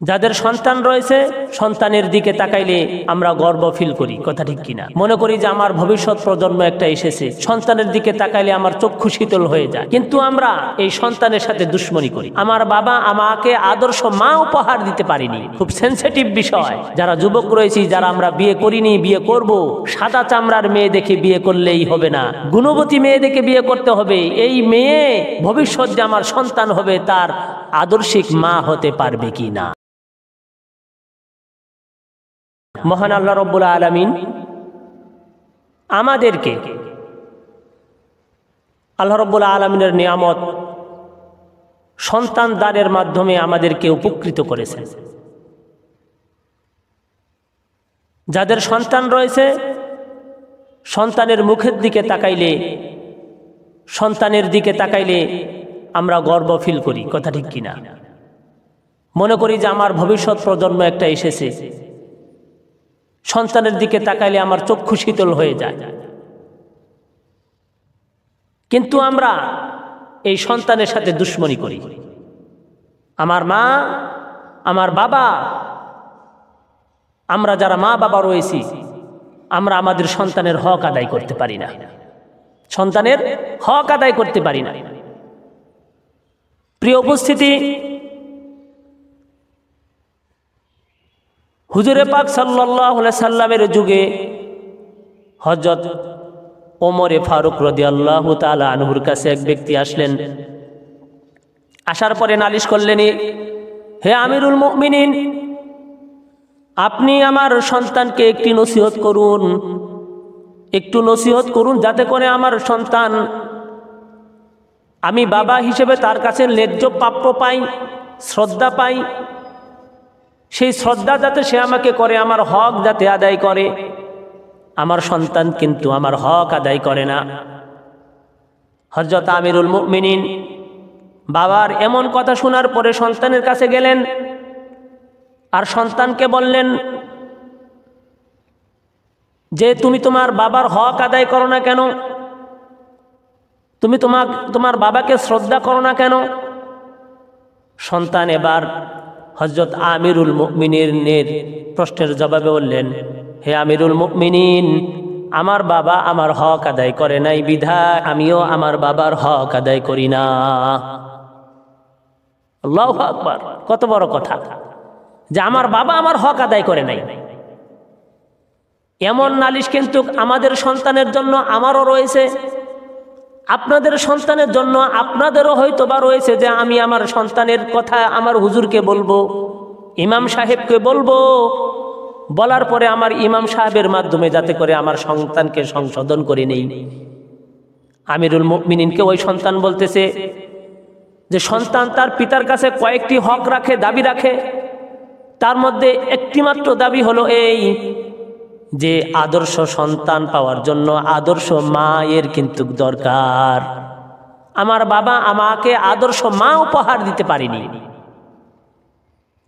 যাদের সন্তান রয়েছে সন্তানের দিকে তাকাইলে আমরা গর্ব ফিল করি, কথা ঠিক কিনা? মনে করি যে আমার ভবিষ্যৎ প্রজন্ম একটা এসেছে, সন্তানের দিকে তাকাইলে আমার চক্ষু শীতল হয়ে যায়। কিন্তু আমরা এই সন্তানের সাথে দুশ্মনী করি। আমার বাবা আমাকে আদর্শ মা উপহার দিতে পারিনি, খুব সেনসিটিভ বিষয়। যারা যুবক রয়েছি, যারা আমরা বিয়ে করিনি, বিয়ে করব, সাদা চামড়ার মেয়ে দেখে বিয়ে করলেই হবে না, গুণবতী মেয়ে দেখে বিয়ে করতে হবে। এই মেয়ে ভবিষ্যৎ যে আমার সন্তান হবে তার আদর্শিক মা হতে পারবে কি না। মহান আল্লাহ রব্বুল আলামিন আমাদেরকে আল্লাহ রব্বুল আলামিনের নিয়ামত সন্তান দানের মাধ্যমে আমাদেরকে উপকৃত করেছেন। যাদের সন্তান রয়েছে সন্তানের মুখের দিকে তাকাইলে, সন্তানের দিকে তাকাইলে আমরা গর্ব ফিল করি, কথা ঠিক কিনা? মনে করি যে আমার ভবিষ্যৎ প্রজন্ম একটা এসেছে, সন্তানের দিকে তাকাইলে আমার চক্ষু শীতল হয়ে যায়। কিন্তু আমরা এই সন্তানের সাথে দুশ্মনী করি। আমার মা, আমার বাবা, আমরা যারা মা বাবা রয়েছি, আমরা আমাদের সন্তানের হক আদায় করতে পারি না, সন্তানের হক আদায় করতে পারি না। প্রিয় উপস্থিতি, হুজুরে পাক সাল্লাল্লাহু আলাইহি সাল্লামের যুগে হযরত ওমরে ফারুক রাদিয়াল্লাহু তাআলা আনহুর কাছে এক ব্যক্তি আসলেন। আসার পরে নালিশ করলেন, হে আমিরুল মুমিনিন, আপনি আমার সন্তানকে একটি নসিহত করুন, একটু নসিহত করুন, যাতে করে আমার সন্তান, আমি বাবা হিসেবে তার কাছে ন্যায্য প্রাপ্য পাই, শ্রদ্ধা পাই। সেই শ্রদ্ধা যাতে সে আমাকে করে, আমার হক যাতে আদায় করে। আমার সন্তান কিন্তু আমার হক আদায় করে না। হযরত আমিরুল মুমিনিন বাবার এমন কথা শোনার পরে সন্তানের কাছে গেলেন আর সন্তানকে বললেন যে তুমি তোমার বাবার হক আদায় করো না কেন? তুমি তোমার বাবাকে শ্রদ্ধা করো না কেন? সন্তান এবার হযরত আমিরুল মুমিনিনের প্রশ্নের জবাবে বললেন, হে আমিরুল মুমিনিন, আমার বাবা আমার হক আদায় করে নাই বিধায় আমিও আমার বাবার হক আদায় করি না। আল্লাহু আকবার, কত বড় কথা যে আমার বাবা আমার হক আদায় করে নাই। এমন নালিশ কিন্তু আমাদের সন্তানের জন্য আমারও রয়েছে, আপনাদের সন্তানের জন্য আপনাদেরও হয়তো বা রয়েছে যে আমি আমার সন্তানের কথা আমার হুজুরকে বলবো, ইমাম সাহেবকে বলবো, বলার পরে আমার ইমাম সাহেবের মাধ্যমে যাতে করে আমার সন্তানকে সংশোধন করে নেই। আমিরুল মুমিনিনকে ওই সন্তান বলতেছে যে সন্তান তার পিতার কাছে কয়েকটি হক রাখে, দাবি রাখে। তার মধ্যে একটি মাত্র দাবি হলো এই যে আদর্শ সন্তান পাওয়ার জন্য আদর্শ মায়ের কিন্তু দরকার। আমার বাবা আমাকে আদর্শ মা উপহার দিতে পারিনি।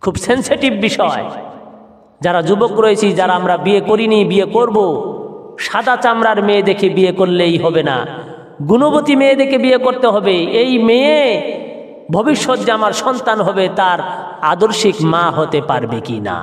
খুব সেনসিটিভ বিষয়। যারা যুবক রয়েছি, যারা আমরা বিয়ে করিনি, বিয়ে করব, সাদা চামড়ার মেয়ে দেখে বিয়ে করলেই হবে না, গুণবতী মেয়ে দেখে বিয়ে করতে হবে। এই মেয়ে ভবিষ্যৎ যে আমার সন্তান হবে তার আদর্শিক মা হতে পারবে কি না।